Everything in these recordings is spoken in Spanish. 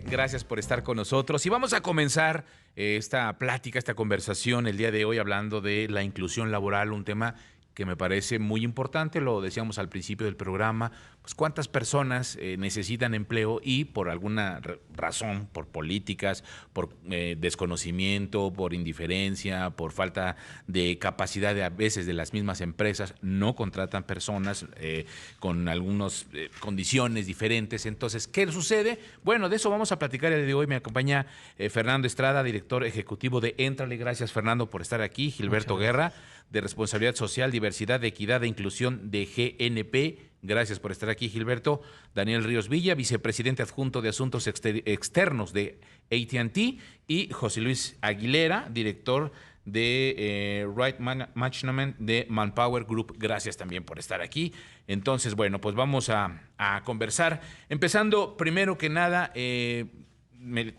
gracias por estar con nosotros. Y vamos a comenzar esta plática, esta conversación el día de hoy hablando de la inclusión laboral, un tema que me parece muy importante, lo decíamos al principio del programa, pues cuántas personas necesitan empleo y por alguna razón, por políticas, por desconocimiento, por indiferencia, por falta de capacidad a veces de las mismas empresas, no contratan personas con algunas condiciones diferentes. Entonces, ¿qué sucede? Bueno, de eso vamos a platicar el día de hoy. Me acompaña Fernando Estrada, director ejecutivo de Éntrale. Gracias, Fernando, por estar aquí. Gilberto Guerra, de Responsabilidad Social, Diversidad, Equidad e Inclusión de GNP. Gracias por estar aquí, Gilberto. Daniel Ríos Villa, vicepresidente adjunto de Asuntos Externos de AT&T. Y José Luis Aguilera, director de Right Management de Manpower Group. Gracias también por estar aquí. Entonces, bueno, pues vamos a conversar. Empezando, primero que nada, te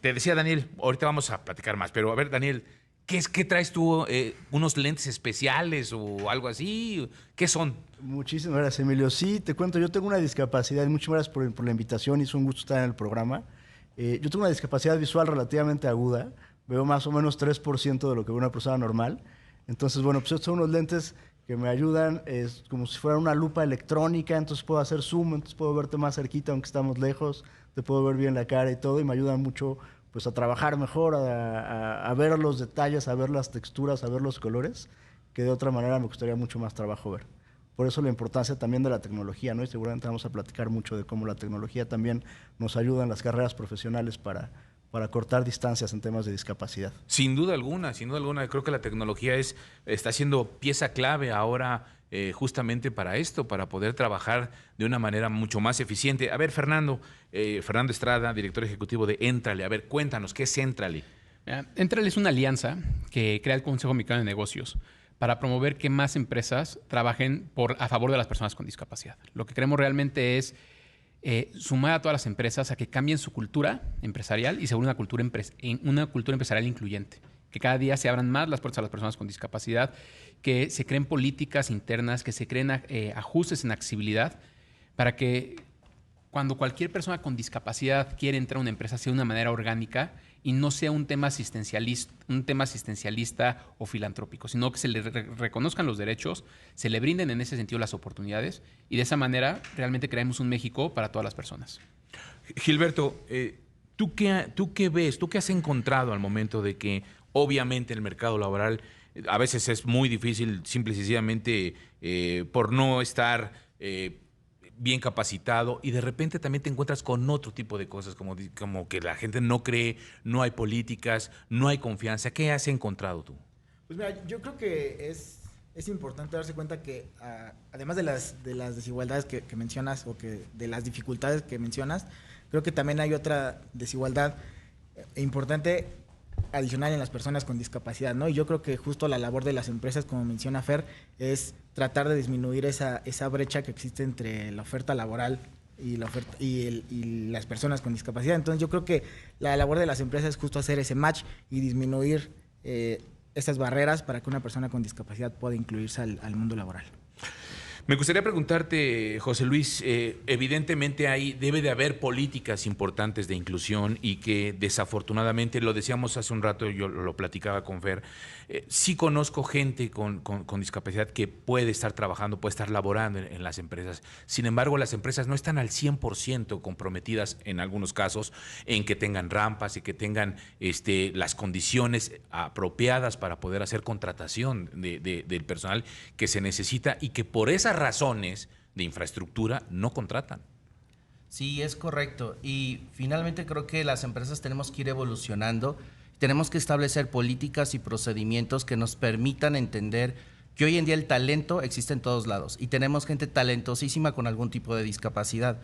decía Daniel, ahorita vamos a platicar más, pero a ver, Daniel, ¿qué traes tú? ¿Unos lentes especiales o algo así? ¿Qué son? Muchísimas gracias, Emilio. Sí, te cuento, yo tengo una discapacidad. Muchas gracias por la invitación, es un gusto estar en el programa. Yo tengo una discapacidad visual relativamente aguda. Veo más o menos 3% de lo que ve una persona normal. Entonces, bueno, pues estos son unos lentes que me ayudan, es como si fuera una lupa electrónica, entonces puedo hacer zoom, entonces puedo verte más cerquita aunque estamos lejos, te puedo ver bien la cara y todo, y me ayudan mucho pues a trabajar mejor, a ver los detalles, a ver las texturas, a ver los colores, que de otra manera me costaría mucho más trabajo ver. Por eso la importancia también de la tecnología, ¿no? Y seguramente vamos a platicar mucho de cómo la tecnología también nos ayuda en las carreras profesionales para cortar distancias en temas de discapacidad. Sin duda alguna, sin duda alguna. Creo que la tecnología está siendo pieza clave ahora justamente para esto, para poder trabajar de una manera mucho más eficiente. A ver, Fernando Estrada, director ejecutivo de Éntrale. A ver, cuéntanos, ¿qué es Éntrale? Éntrale es una alianza que crea el Consejo Mexicano de Negocios para promover que más empresas trabajen a favor de las personas con discapacidad. Lo que queremos realmente es sumar a todas las empresas a que cambien su cultura empresarial y se vuelva una cultura empresarial incluyente. Que cada día se abran más las puertas a las personas con discapacidad, que se creen políticas internas, que se creen ajustes en accesibilidad para que cuando cualquier persona con discapacidad quiere entrar a una empresa sea de una manera orgánica y no sea un tema asistencialista o filantrópico, sino que se le reconozcan los derechos, se le brinden en ese sentido las oportunidades y de esa manera realmente creemos un México para todas las personas. Gilberto, ¿tú qué ves? ¿Tú qué has encontrado al momento de que obviamente el mercado laboral a veces es muy difícil simple y sencillamente por no estar bien capacitado y de repente también te encuentras con otro tipo de cosas como que la gente no cree, no hay políticas, no hay confianza? ¿Qué has encontrado tú? Pues mira, yo creo que es importante darse cuenta que además de las desigualdades que mencionas o que de las dificultades que mencionas, creo que también hay otra desigualdad importante adicional en las personas con discapacidad, ¿no? Y yo creo que justo la labor de las empresas, como menciona Fer, es tratar de disminuir esa brecha que existe entre la oferta laboral y las personas con discapacidad. Entonces yo creo que la labor de las empresas es justo hacer ese match y disminuir esas barreras para que una persona con discapacidad pueda incluirse al mundo laboral. Me gustaría preguntarte, José Luis, evidentemente debe de haber políticas importantes de inclusión y que desafortunadamente, lo decíamos hace un rato, yo lo platicaba con Fer, sí conozco gente con discapacidad que puede estar trabajando, puede estar laborando en las empresas. Sin embargo, las empresas no están al 100% comprometidas en algunos casos en que tengan rampas y que tengan las condiciones apropiadas para poder hacer contratación del personal que se necesita y que por esas razones de infraestructura no contratan. Sí, es correcto. Y finalmente creo que las empresas tenemos que ir evolucionando. Tenemos que establecer políticas y procedimientos que nos permitan entender que hoy en día el talento existe en todos lados y tenemos gente talentosísima con algún tipo de discapacidad.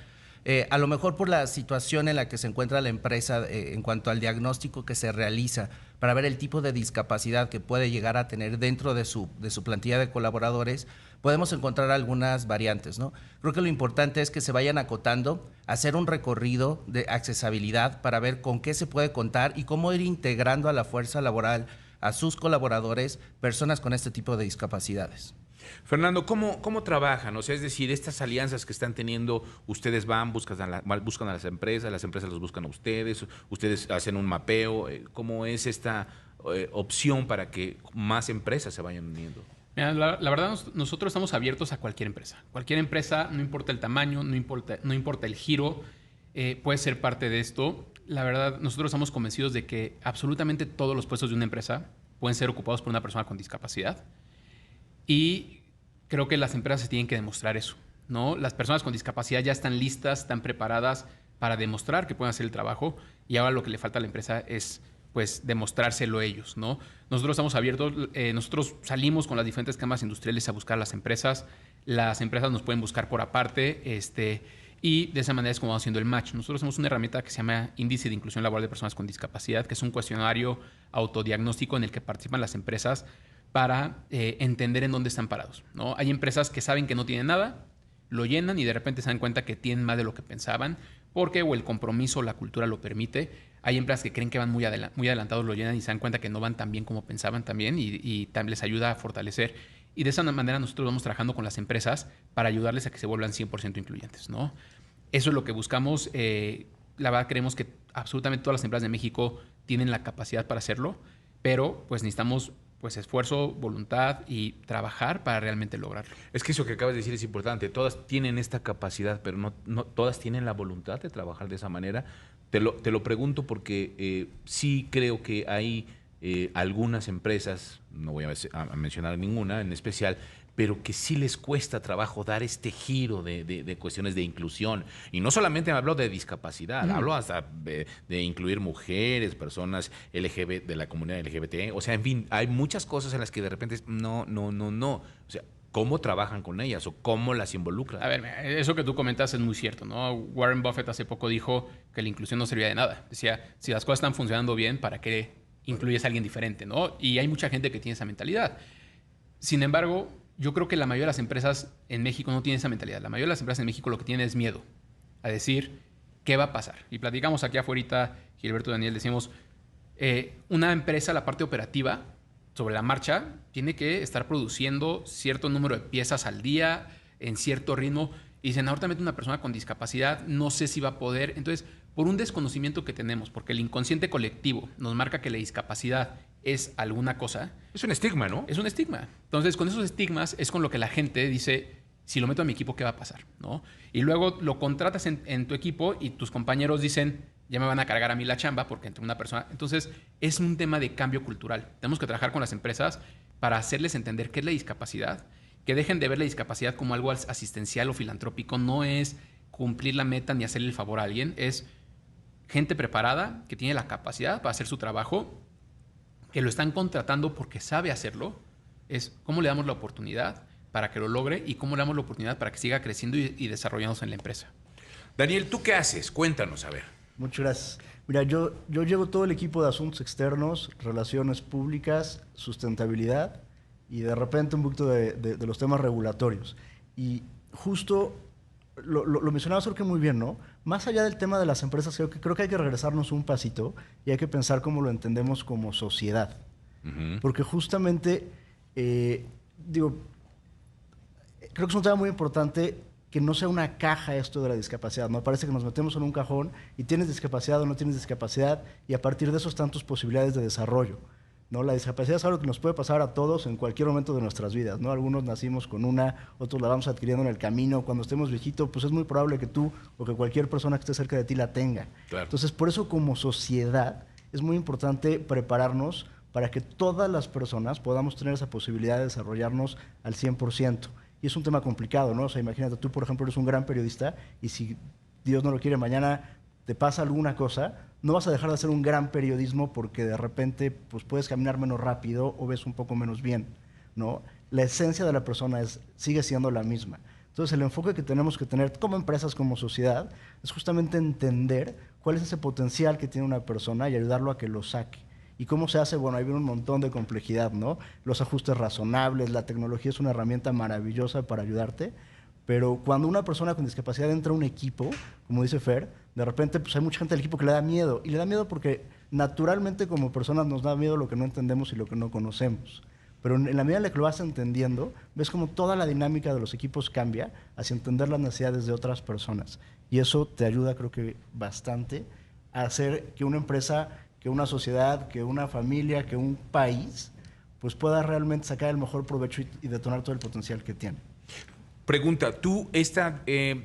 A lo mejor por la situación en la que se encuentra la empresa en cuanto al diagnóstico que se realiza para ver el tipo de discapacidad que puede llegar a tener dentro de su plantilla de colaboradores, podemos encontrar algunas variantes, ¿no? Creo que lo importante es que se vayan acotando, hacer un recorrido de accesibilidad para ver con qué se puede contar y cómo ir integrando a la fuerza laboral a sus colaboradores personas con este tipo de discapacidades. Fernando, ¿cómo trabajan? O sea, es decir, estas alianzas que están teniendo, ustedes buscan a las empresas los buscan a ustedes hacen un mapeo. ¿Cómo es esta opción para que más empresas se vayan uniendo? Mira, la verdad, nosotros estamos abiertos a cualquier empresa. Cualquier empresa, no importa el tamaño, no importa el giro, puede ser parte de esto. La verdad, nosotros estamos convencidos de que absolutamente todos los puestos de una empresa pueden ser ocupados por una persona con discapacidad. Y creo que las empresas tienen que demostrar eso, ¿no? Las personas con discapacidad ya están listas, están preparadas para demostrar que pueden hacer el trabajo, y ahora lo que le falta a la empresa es pues demostrárselo ellos, ¿no? Nosotros estamos abiertos, nosotros salimos con las diferentes cámaras industriales a buscar a las empresas nos pueden buscar por aparte, y de esa manera es como vamos haciendo el match. Nosotros tenemos una herramienta que se llama Índice de Inclusión Laboral de Personas con Discapacidad, que es un cuestionario autodiagnóstico en el que participan las empresas para entender en dónde están parados, ¿no? Hay empresas que saben que no tienen nada, lo llenan y de repente se dan cuenta que tienen más de lo que pensaban, porque o el compromiso o la cultura lo permite. Hay empresas que creen que van muy adelantados, lo llenan y se dan cuenta que no van tan bien como pensaban también, y les ayuda a fortalecer. Y de esa manera nosotros vamos trabajando con las empresas para ayudarles a que se vuelvan 100% incluyentes, ¿no? Eso es lo que buscamos. La verdad, creemos que absolutamente todas las empresas de México tienen la capacidad para hacerlo, pero pues necesitamos pues esfuerzo, voluntad y trabajar para realmente lograrlo. Es que eso que acabas de decir es importante. Todas tienen esta capacidad, pero no todas tienen la voluntad de trabajar de esa manera. Te lo pregunto porque sí creo que hay algunas empresas, no voy a mencionar ninguna en especial, pero que sí les cuesta trabajo dar este giro de cuestiones de inclusión. Y no solamente hablo de discapacidad, hablo hasta de incluir mujeres, personas LGBT, de la comunidad LGBT. O sea, en fin, hay muchas cosas en las que de repente no. O sea, ¿cómo trabajan con ellas o cómo las involucran? A ver, eso que tú comentas es muy cierto, ¿no? Warren Buffett hace poco dijo que la inclusión no servía de nada. Decía, si las cosas están funcionando bien, ¿para qué incluyes a alguien diferente, no? Y hay mucha gente que tiene esa mentalidad. Sin embargo, yo creo que la mayoría de las empresas en México no tienen esa mentalidad. La mayoría de las empresas en México lo que tienen es miedo a decir qué va a pasar. Y platicamos aquí afuera, Gilberto y Daniel, decimos, una empresa, la parte operativa, sobre la marcha, tiene que estar produciendo cierto número de piezas al día, en cierto ritmo. Y dicen, ahorita mete una persona con discapacidad, no sé si va a poder. Entonces, por un desconocimiento que tenemos, porque el inconsciente colectivo nos marca que la discapacidad es alguna cosa. Es un estigma, ¿no? Es un estigma. Entonces, con esos estigmas es con lo que la gente dice, si lo meto a mi equipo, ¿qué va a pasar? ¿No? Y luego lo contratas en tu equipo y tus compañeros dicen, ya me van a cargar a mí la chamba porque entre una persona... Entonces, es un tema de cambio cultural. Tenemos que trabajar con las empresas para hacerles entender qué es la discapacidad, que dejen de ver la discapacidad como algo asistencial o filantrópico. No es cumplir la meta ni hacerle el favor a alguien. Es gente preparada que tiene la capacidad para hacer su trabajo, que lo están contratando porque sabe hacerlo. Es cómo le damos la oportunidad para que lo logre y cómo le damos la oportunidad para que siga creciendo y desarrollándose en la empresa. Daniel, ¿tú qué haces? Cuéntanos, a ver. Muchas gracias. Mira, yo llevo todo el equipo de asuntos externos, relaciones públicas, sustentabilidad y de repente un poquito de los temas regulatorios. Y justo lo mencionabas creo que muy bien, ¿no? Más allá del tema de las empresas, creo que hay que regresarnos un pasito y hay que pensar cómo lo entendemos como sociedad. Uh-huh. Porque justamente, creo que es un tema muy importante que no sea una caja esto de la discapacidad, ¿no? Parece que nos metemos en un cajón y tienes discapacidad o no tienes discapacidad y a partir de eso están tus posibilidades de desarrollo, ¿no? La discapacidad es algo que nos puede pasar a todos en cualquier momento de nuestras vidas, ¿no? Algunos nacimos con una, otros la vamos adquiriendo en el camino. Cuando estemos viejitos, pues es muy probable que tú o que cualquier persona que esté cerca de ti la tenga. Claro. Entonces, por eso como sociedad es muy importante prepararnos para que todas las personas podamos tener esa posibilidad de desarrollarnos al 100%. Y es un tema complicado, ¿no? O sea, imagínate, tú, por ejemplo, eres un gran periodista y si Dios no lo quiere, mañana te pasa alguna cosa, no vas a dejar de hacer un gran periodismo porque de repente pues, puedes caminar menos rápido o ves un poco menos bien, ¿no? La esencia de la persona sigue siendo la misma. Entonces, el enfoque que tenemos que tener como empresas, como sociedad, es justamente entender cuál es ese potencial que tiene una persona y ayudarlo a que lo saque. ¿Y cómo se hace? Bueno, ahí viene un montón de complejidad, ¿no? Los ajustes razonables, la tecnología es una herramienta maravillosa para ayudarte, pero cuando una persona con discapacidad entra a un equipo, como dice Fer, de repente pues hay mucha gente del equipo que le da miedo. Y le da miedo porque naturalmente como personas nos da miedo lo que no entendemos y lo que no conocemos. Pero en la medida en la que lo vas entendiendo, ves como toda la dinámica de los equipos cambia hacia entender las necesidades de otras personas. Y eso te ayuda, creo que bastante, a hacer que una empresa, que una sociedad, que una familia, que un país, pues pueda realmente sacar el mejor provecho y detonar todo el potencial que tiene. Pregunta, ¿tú esta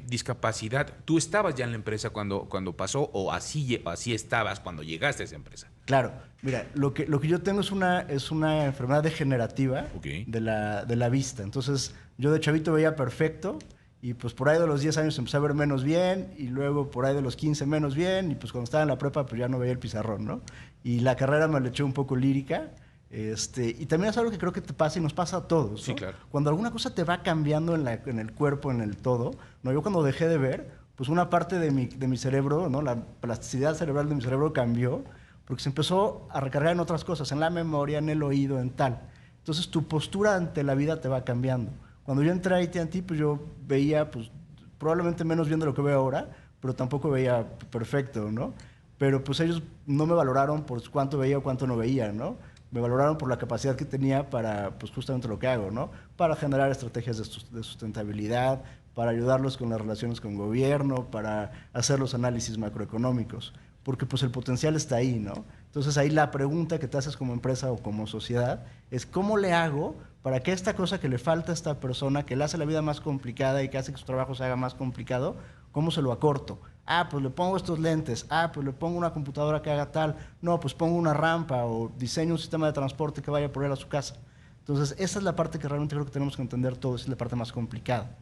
discapacidad, tú estabas ya en la empresa cuando pasó o así estabas cuando llegaste a esa empresa? Claro, mira, lo que yo tengo es una enfermedad degenerativa de la vista. Entonces, yo de chavito veía perfecto y pues por ahí de los 10 años empecé a ver menos bien y luego por ahí de los 15 menos bien y pues cuando estaba en la prepa pues ya no veía el pizarrón, ¿no? Y la carrera me la eché un poco lírica. Y también es algo que creo que te pasa y nos pasa a todos, ¿no? Sí, claro. Cuando alguna cosa te va cambiando en el cuerpo, en el todo, ¿no? Yo cuando dejé de ver, pues una parte de mi cerebro, ¿no? La plasticidad cerebral de mi cerebro cambió porque se empezó a recargar en otras cosas, en la memoria, en el oído, en tal. Entonces tu postura ante la vida te va cambiando. Cuando yo entré a AT&T, pues yo veía pues, probablemente menos bien de lo que veo ahora, pero tampoco veía perfecto, ¿no? Pero pues ellos no me valoraron por cuánto veía o cuánto no veía, ¿no? Me valoraron por la capacidad que tenía para, pues justamente lo que hago, ¿no? Para generar estrategias de sustentabilidad, para ayudarlos con las relaciones con gobierno, para hacer los análisis macroeconómicos, porque pues el potencial está ahí, ¿no? Entonces ahí la pregunta que te haces como empresa o como sociedad es ¿cómo le hago para que esta cosa que le falta a esta persona, que le hace la vida más complicada y que hace que su trabajo se haga más complicado, cómo se lo acorto? Ah, pues le pongo estos lentes. Ah, pues le pongo una computadora que haga tal. No, pues pongo una rampa o diseño un sistema de transporte que vaya por él a su casa. Entonces, esa es la parte que realmente creo que tenemos que entender todos, es la parte más complicada.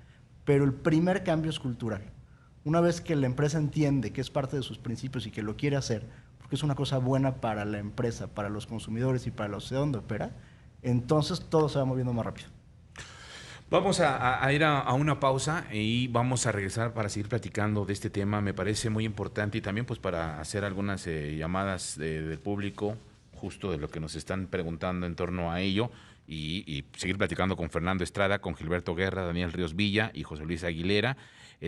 Pero el primer cambio es cultural. Una vez que la empresa entiende que es parte de sus principios y que lo quiere hacer, porque es una cosa buena para la empresa, para los consumidores y para la sociedad donde opera, entonces todo se va moviendo más rápido. Vamos a ir a una pausa y vamos a regresar para seguir platicando de este tema. Me parece muy importante y también pues para hacer algunas llamadas del público, justo de lo que nos están preguntando en torno a ello y seguir platicando con Fernando Estrada, con Gilberto Guerra, Daniel Ríos Villa y José Luis Aguilera.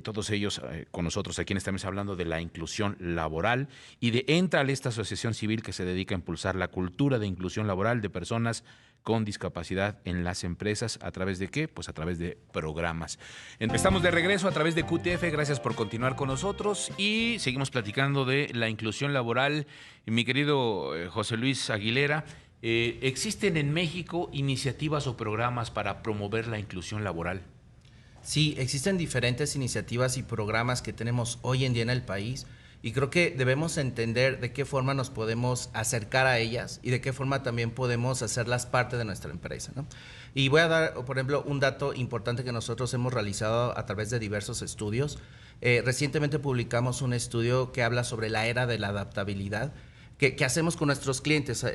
Todos ellos con nosotros aquí en esta mesa hablando de la inclusión laboral y de Entral, esta asociación civil que se dedica a impulsar la cultura de inclusión laboral de personas con discapacidad en las empresas. ¿A través de qué? Pues a través de programas. Estamos de regreso a través de QTF. Gracias por continuar con nosotros y seguimos platicando de la inclusión laboral. Mi querido José Luis Aguilera, ¿existen en México iniciativas o programas para promover la inclusión laboral? Sí, existen diferentes iniciativas y programas que tenemos hoy en día en el país y creo que debemos entender de qué forma nos podemos acercar a ellas y de qué forma también podemos hacerlas parte de nuestra empresa, ¿no? Y voy a dar, por ejemplo, un dato importante que nosotros hemos realizado a través de diversos estudios. Recientemente publicamos un estudio que habla sobre la era de la adaptabilidad que hacemos con nuestros clientes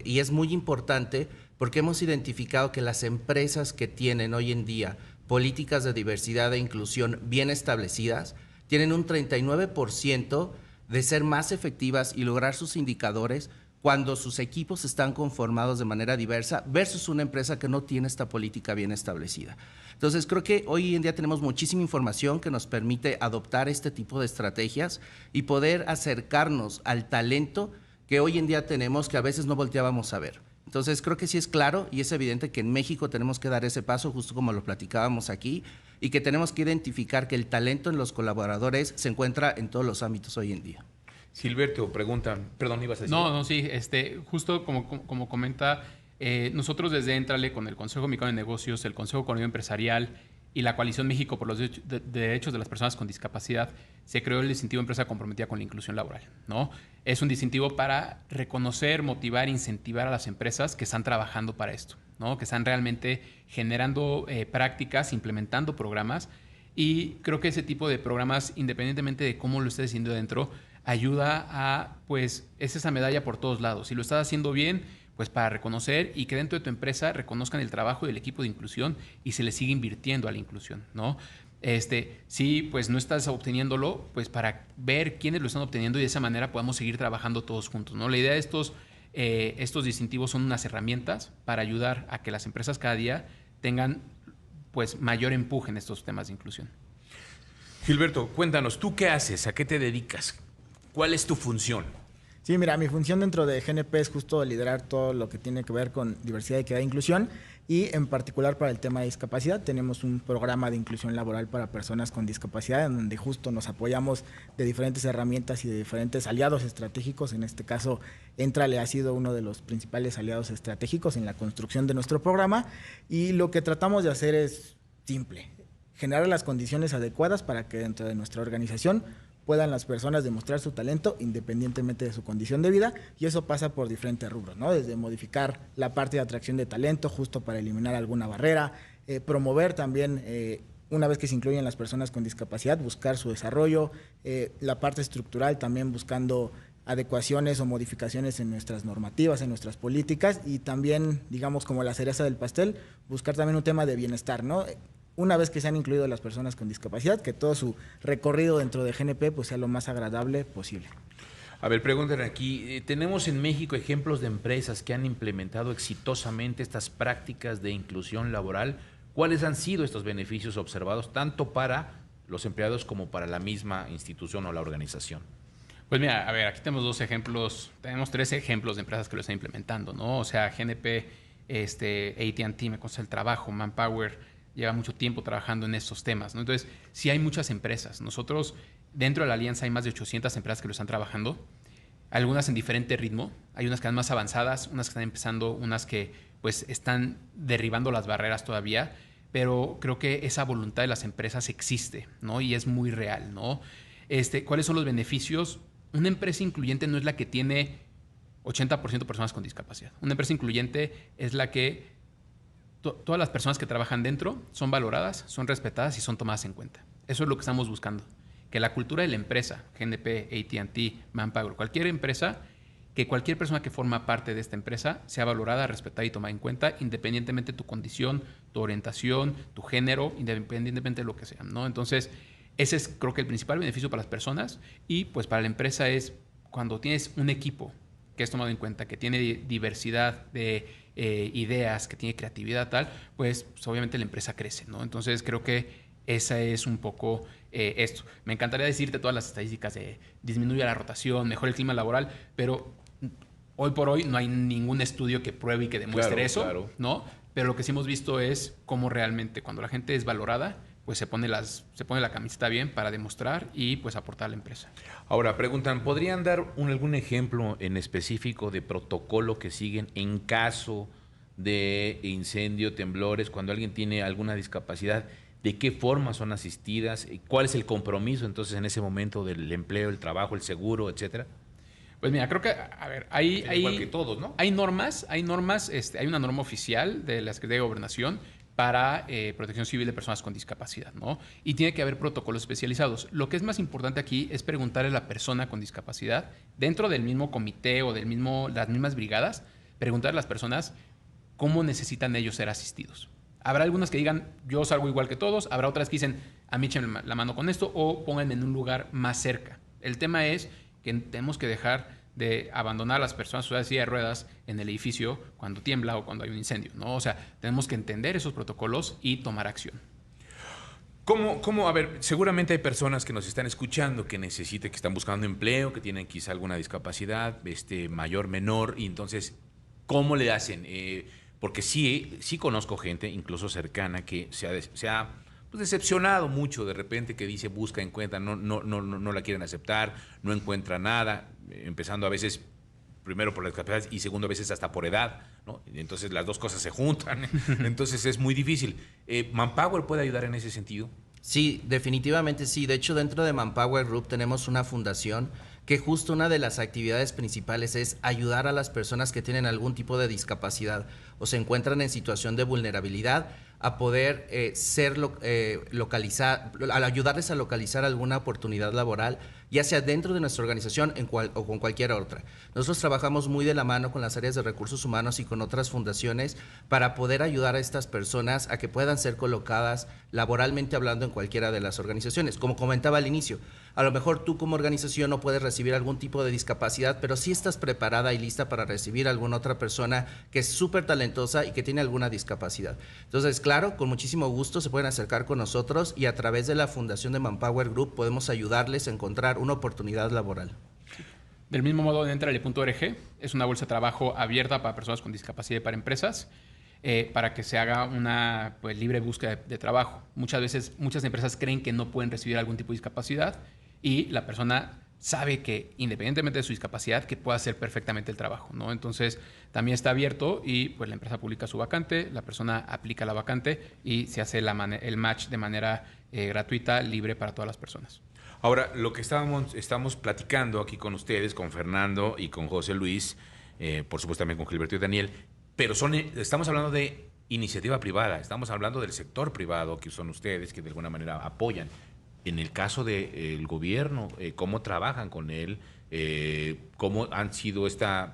y es muy importante porque hemos identificado que las empresas que tienen hoy en día políticas de diversidad e inclusión bien establecidas tienen un 39% de ser más efectivas y lograr sus indicadores cuando sus equipos están conformados de manera diversa versus una empresa que no tiene esta política bien establecida. Entonces, creo que hoy en día tenemos muchísima información que nos permite adoptar este tipo de estrategias y poder acercarnos al talento que hoy en día tenemos que a veces no volteábamos a ver. Entonces, creo que sí es claro y es evidente que en México tenemos que dar ese paso, justo como lo platicábamos aquí, y que tenemos que identificar que el talento en los colaboradores se encuentra en todos los ámbitos hoy en día. Gilberto, preguntan, perdón, ibas a decir. No, sí, justo como comenta, nosotros desde Entrale con el Consejo Mexicano de Negocios, el Consejo Económico Empresarial y la Coalición México por los Derechos de las Personas con Discapacidad, se creó el distintivo Empresa Comprometida con la Inclusión Laboral, ¿no? Es un distintivo para reconocer, motivar, incentivar a las empresas que están trabajando para esto, ¿no? Que están realmente generando prácticas, implementando programas, y creo que ese tipo de programas, independientemente de cómo lo estés haciendo dentro, ayuda a, pues, es esa medalla por todos lados. Si lo estás haciendo bien, pues para reconocer y que dentro de tu empresa reconozcan el trabajo del equipo de inclusión y se le sigue invirtiendo a la inclusión, ¿no? Si pues no estás obteniéndolo, pues para ver quiénes lo están obteniendo y de esa manera podamos seguir trabajando todos juntos, ¿no? La idea de estos distintivos son unas herramientas para ayudar a que las empresas cada día tengan pues mayor empuje en estos temas de inclusión. Gilberto, cuéntanos, ¿tú qué haces? ¿A qué te dedicas? ¿Cuál es tu función? Sí, mira, mi función dentro de GNP es justo liderar todo lo que tiene que ver con diversidad, equidad e inclusión, y en particular para el tema de discapacidad. Tenemos un programa de inclusión laboral para personas con discapacidad en donde justo nos apoyamos de diferentes herramientas y de diferentes aliados estratégicos. En este caso, Entrale ha sido uno de los principales aliados estratégicos en la construcción de nuestro programa, y lo que tratamos de hacer es simple: generar las condiciones adecuadas para que dentro de nuestra organización puedan las personas demostrar su talento independientemente de su condición de vida, y eso pasa por diferentes rubros, ¿no? Desde modificar la parte de atracción de talento justo para eliminar alguna barrera, promover también, una vez que se incluyen las personas con discapacidad, buscar su desarrollo, la parte estructural también buscando adecuaciones o modificaciones en nuestras normativas, en nuestras políticas, y también, digamos, como la cereza del pastel, buscar también un tema de bienestar, ¿no? Una vez que se han incluido las personas con discapacidad, que todo su recorrido dentro de GNP pues sea lo más agradable posible. A ver, preguntan aquí, ¿tenemos en México ejemplos de empresas que han implementado exitosamente estas prácticas de inclusión laboral? ¿Cuáles han sido estos beneficios observados tanto para los empleados como para la misma institución o la organización? Pues mira, a ver, aquí tenemos tres ejemplos de empresas que lo están implementando, ¿no? O sea, GNP, AT&T, me consta el trabajo, Manpower, lleva mucho tiempo trabajando en estos temas, ¿no? Entonces, sí hay muchas empresas. Nosotros, dentro de la alianza, hay más de 800 empresas que lo están trabajando, algunas en diferente ritmo. Hay unas que están más avanzadas, unas que están empezando, unas que pues están derribando las barreras todavía, pero creo que esa voluntad de las empresas existe, ¿no? Y es muy real, ¿no? ¿Cuáles son los beneficios? Una empresa incluyente no es la que tiene 80% de personas con discapacidad. Una empresa incluyente es la que todas las personas que trabajan dentro son valoradas, son respetadas y son tomadas en cuenta. Eso es lo que estamos buscando. Que la cultura de la empresa, GNP, AT&T, Manpower, cualquier empresa, que cualquier persona que forma parte de esta empresa sea valorada, respetada y tomada en cuenta, independientemente de tu condición, tu orientación, tu género, independientemente de lo que sea, ¿no? Entonces, ese es, creo que, el principal beneficio para las personas, y pues para la empresa es cuando tienes un equipo que es tomado en cuenta, que tiene diversidad de ideas, que tiene creatividad tal, pues obviamente la empresa crece, ¿no? Entonces creo que esa es un poco esto. Me encantaría decirte todas las estadísticas de disminuye la rotación, mejora el clima laboral, pero hoy por hoy no hay ningún estudio que pruebe y que demuestre eso, claro, ¿no? Pero lo que sí hemos visto es cómo realmente cuando la gente es valorada, pues se pone la camiseta bien para demostrar y pues aportar a la empresa. Ahora, preguntan, ¿podrían dar algún ejemplo en específico de protocolo que siguen en caso de incendio, temblores, cuando alguien tiene alguna discapacidad? ¿De qué forma son asistidas? ¿Cuál es el compromiso entonces en ese momento del empleo, el trabajo, el seguro, etcétera? Pues mira, creo que, a ver, igual que todos, ¿no? Hay normas, hay una norma oficial de la Secretaría de Gobernación para protección civil de personas con discapacidad, ¿no? Y tiene que haber protocolos especializados. Lo que es más importante aquí es preguntarle a la persona con discapacidad, dentro del mismo comité o las mismas brigadas, preguntarle a las personas cómo necesitan ellos ser asistidos. Habrá algunas que digan, yo salgo igual que todos, habrá otras que dicen, a mí échenme la mano con esto, o pónganme en un lugar más cerca. El tema es que tenemos que dejar de abandonar a las personas en silla de ruedas en el edificio cuando tiembla o cuando hay un incendio, ¿no? O sea, tenemos que entender esos protocolos y tomar acción. ¿Cómo? A ver, seguramente hay personas que nos están escuchando que están buscando empleo, que tienen quizá alguna discapacidad, mayor, menor, y entonces, ¿cómo le hacen? Porque sí conozco gente, incluso cercana, que se ha pues, decepcionado mucho de repente, que dice, busca, encuentra, no la quieren aceptar, no encuentra nada, empezando a veces primero por la discapacidad y segundo a veces hasta por edad, ¿no? Entonces las dos cosas se juntan, entonces es muy difícil. ¿Manpower puede ayudar en ese sentido? Sí, definitivamente sí. De hecho, dentro de Manpower Group tenemos una fundación que justo una de las actividades principales es ayudar a las personas que tienen algún tipo de discapacidad o se encuentran en situación de vulnerabilidad a poder ayudarles a localizar alguna oportunidad laboral, ya sea dentro de nuestra organización o con cualquier otra. Nosotros trabajamos muy de la mano con las áreas de recursos humanos y con otras fundaciones para poder ayudar a estas personas a que puedan ser colocadas laboralmente hablando en cualquiera de las organizaciones. Como comentaba al inicio, a lo mejor tú como organización no puedes recibir algún tipo de discapacidad, pero sí estás preparada y lista para recibir a alguna otra persona que es súper talentosa y que tiene alguna discapacidad. Entonces, claro, con muchísimo gusto se pueden acercar con nosotros y a través de la fundación de Manpower Group podemos ayudarles a encontrar una oportunidad laboral. Del mismo modo, Entrale.org es una bolsa de trabajo abierta para personas con discapacidad y para empresas, para que se haga una libre búsqueda de trabajo. Muchas veces, muchas empresas creen que no pueden recibir algún tipo de discapacidad y la persona sabe que, independientemente de su discapacidad, que puede hacer perfectamente el trabajo, ¿no? Entonces, también está abierto y pues la empresa publica su vacante, la persona aplica la vacante y se hace el match de manera gratuita, libre para todas las personas. Ahora, lo que estamos platicando aquí con ustedes, con Fernando y con José Luis, por supuesto también con Gilberto y Daniel, pero estamos hablando de iniciativa privada, estamos hablando del sector privado, que son ustedes, que de alguna manera apoyan. En el caso del gobierno, ¿cómo trabajan con él? ¿Cómo han sido estas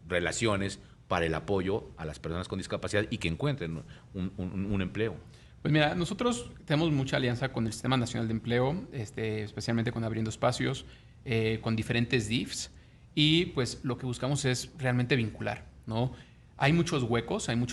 relaciones para el apoyo a las personas con discapacidad y que encuentren un empleo? Pues mira, nosotros tenemos mucha alianza con el Sistema Nacional de Empleo, especialmente con Abriendo Espacios, con diferentes DIFs, y pues lo que buscamos es realmente vincular, ¿no? Hay muchos huecos en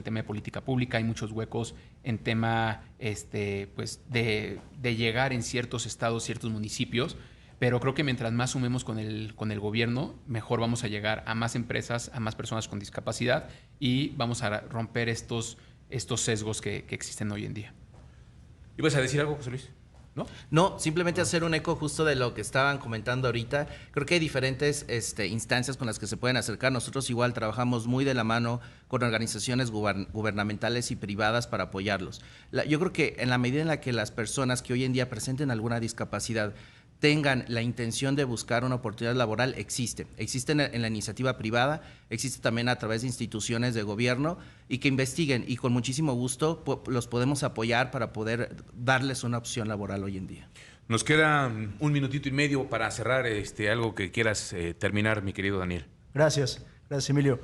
tema de política pública, hay muchos huecos en tema de llegar en ciertos estados, ciertos municipios, pero creo que mientras más sumemos con el gobierno, mejor vamos a llegar a más empresas, a más personas con discapacidad y vamos a romper estos sesgos que existen hoy en día. ¿Ibas a decir algo, José Luis? ¿No? No, simplemente hacer un eco justo de lo que estaban comentando ahorita. Creo que hay diferentes instancias con las que se pueden acercar. Nosotros igual trabajamos muy de la mano con organizaciones gubernamentales y privadas para apoyarlos. Yo creo que en la medida en la que las personas que hoy en día presenten alguna discapacidad tengan la intención de buscar una oportunidad laboral, existe en la iniciativa privada, existe también a través de instituciones de gobierno y que investiguen y con muchísimo gusto los podemos apoyar para poder darles una opción laboral hoy en día. Nos queda un minutito y medio para cerrar algo que quieras terminar, mi querido Daniel. Gracias, Emilio.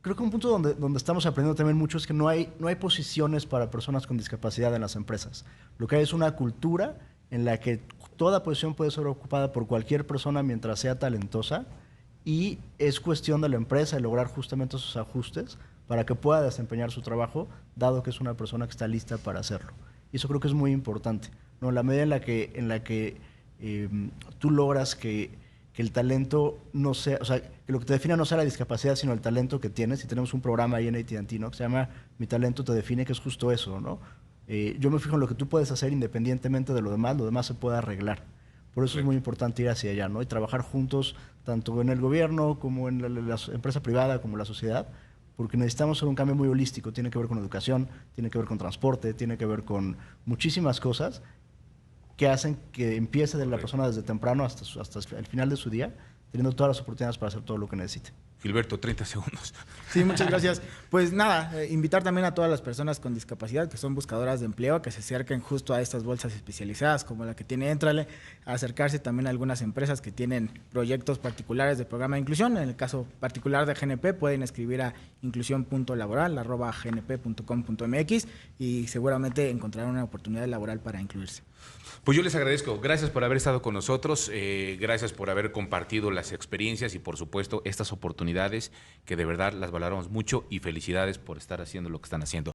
Creo que un punto donde estamos aprendiendo también mucho es que no hay posiciones para personas con discapacidad en las empresas. Lo que hay es una cultura en la que toda posición puede ser ocupada por cualquier persona mientras sea talentosa y es cuestión de la empresa de lograr justamente esos ajustes para que pueda desempeñar su trabajo, dado que es una persona que está lista para hacerlo. Y eso creo que es muy importante, ¿no? En la medida en la que tú logras que el talento no sea, o sea, que lo que te define no sea la discapacidad, sino el talento que tienes. Y tenemos un programa ahí en AT&T, ¿no?, que se llama Mi Talento Te Define, que es justo eso, ¿no? Yo me fijo en lo que tú puedes hacer independientemente de lo demás se puede arreglar. Por eso es muy importante ir hacia allá, ¿no? Y trabajar juntos, tanto en el gobierno como en la empresa privada, como la sociedad, porque necesitamos hacer un cambio muy holístico. Tiene que ver con educación, tiene que ver con transporte, tiene que ver con muchísimas cosas que hacen que empiece de la persona desde temprano hasta el final de su día, teniendo todas las oportunidades para hacer todo lo que necesite. Gilberto, 30 segundos. Sí, muchas gracias. Pues nada, invitar también a todas las personas con discapacidad que son buscadoras de empleo, que se acerquen justo a estas bolsas especializadas como la que tiene Entrale, a acercarse también a algunas empresas que tienen proyectos particulares de programa de inclusión. En el caso particular de GNP pueden escribir a inclusión.laboral@gnp.com.mx y seguramente encontrarán una oportunidad laboral para incluirse. Pues yo les agradezco. Gracias por haber estado con nosotros. Gracias por haber compartido las experiencias y, por supuesto, estas oportunidades que de verdad las valoramos mucho y felicidades por estar haciendo lo que están haciendo.